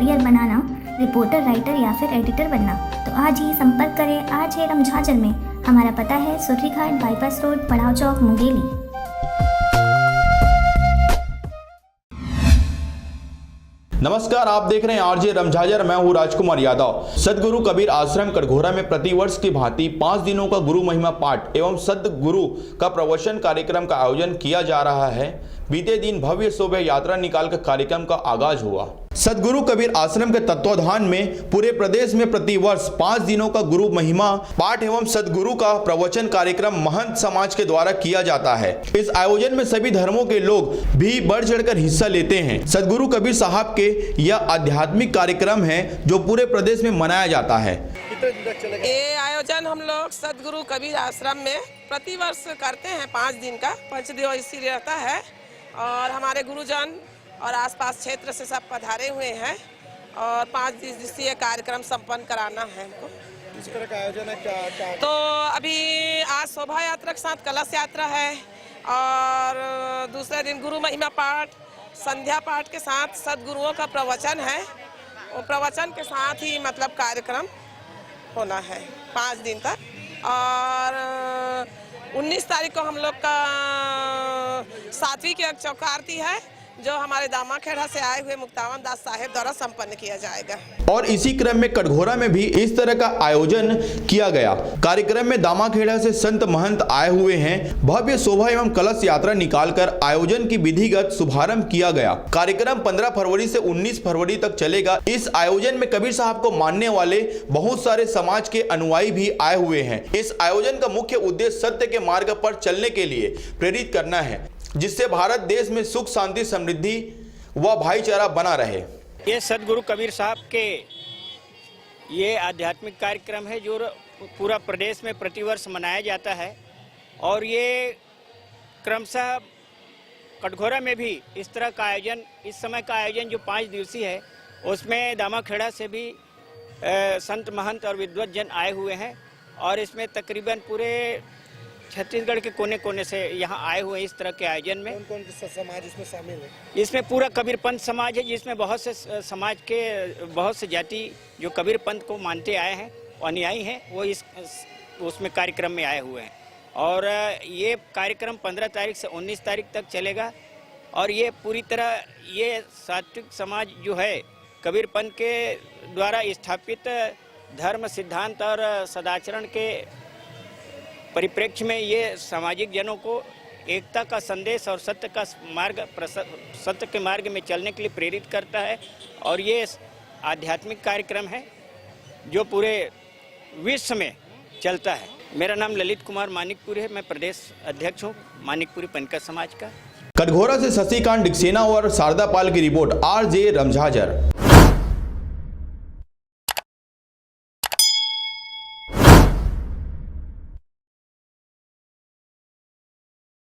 Career बनाना, reporter, writer या फिर editor बनना, तो आज ही संपर्क करें आज है रमझाजर में। हमारा पता है सुर्रीघाट बाईपास रोड, पड़ाव चौक, मुंगेली। नमस्कार, आप देख रहे हैं आरजे रमझाजर। मैं हूं राजकुमार यादव। सदगुरु कबीर आश्रम कटघोरा में प्रतिवर्ष की भांति 5 दिनों का गुरु महिमा पाठ एवं सदगुरु का प्रवचन कार्यक्रम का आयोजन किया जा रहा है। बीते दिन भव्य शोभा यात्रा निकालकर कार्यक्रम का आगाज हुआ। सदगुरु कबीर आश्रम के तत्वाधान में पूरे प्रदेश में प्रतिवर्ष 5 दिनों का गुरु महिमा पाठ एवं सदगुरु का प्रवचन कार्यक्रम महंत समाज के द्वारा किया जाता है। इस आयोजन में सभी धर्मों के लोग भी बढ़ चढ़कर हिस्सा लेते हैं। सदगुरु कबीर साहब के यह आध्यात्मिक कार्यक्रम है जो पूरे प्रदेश में मनाया जाता है। ये आयोजन हम लोग सदगुरु कबीर आश्रम में प्रतिवर्ष करते हैं। 5 दिन का पंचदिवसीय रहता है और हमारे गुरुजन और आसपास क्षेत्र से सब पधारे हुए हैं और 5 दिवसीय कार्यक्रम संपन्न कराना है हमको। इस तरह का आयोजन है क्या? तो अभी आज शोभा यात्रा के साथ कलश यात्रा है और दूसरे दिन गुरु महिमा पाठ, संध्या पाठ के साथ सदगुरुओं का प्रवचन है। वो प्रवचन के साथ ही मतलब कार्यक्रम होना है 5 दिन तक। और 19 तारीख को हम लोग का 7वीं की चौका आरती है जो हमारे दामाखेड़ा से आए हुए मुक्तावन दास साहेब द्वारा संपन्न किया जाएगा। और इसी क्रम में कटघोरा में भी इस तरह का आयोजन किया गया। कार्यक्रम में दामाखेड़ा से संत महंत आए हुए हैं। भव्य शोभा एवं कलश यात्रा निकालकर आयोजन की विधिगत शुभारंभ किया गया। कार्यक्रम 15 फरवरी से 19 फरवरी तक चलेगा। इस आयोजन में कबीर साहब को मानने वाले बहुत सारे समाज के अनुयायी भी आए हुए हैं। इस आयोजन का मुख्य उद्देश्य सत्य के मार्ग पर चलने के लिए प्रेरित करना है, जिससे भारत देश में सुख, शांति, समृद्धि व भाईचारा बना रहे। ये सदगुरु कबीर साहब के ये आध्यात्मिक कार्यक्रम है जो पूरा प्रदेश में प्रतिवर्ष मनाया जाता है। और ये क्रमशः कटघोरा में भी इस तरह का आयोजन, इस समय का आयोजन जो 5 दिवसीय है, उसमें दामाखेड़ा से भी संत महंत और विद्वत जन आए हुए हैं। और इसमें तकरीबन पूरे छत्तीसगढ़ के कोने कोने से यहाँ आए हुए हैं। इस तरह के आयोजन में कौन कौन समाज इसमें शामिल है? इसमें पूरा कबीर पंथ समाज है, जिसमें बहुत से समाज के बहुत से जाति जो कबीर पंथ को मानते आए हैं, अनुयायी हैं, वो उसमें कार्यक्रम में आए हुए हैं। और ये कार्यक्रम 15 तारीख से 19 तारीख तक चलेगा। और ये पूरी तरह ये सात्विक समाज जो है कबीर पंथ के द्वारा स्थापित धर्म सिद्धांत और सदाचरण के परिप्रेक्ष्य में ये सामाजिक जनों को एकता का संदेश और सत्य के मार्ग में चलने के लिए प्रेरित करता है। और ये आध्यात्मिक कार्यक्रम है जो पूरे विश्व में चलता है। मेरा नाम ललित कुमार मानिकपुरी है। मैं प्रदेश अध्यक्ष हूँ मानिकपुरी पंकज समाज का। कटघोरा से शशिकांत डिक्सेना और शारदा पाल की रिपोर्ट, आरजे रमझाजर।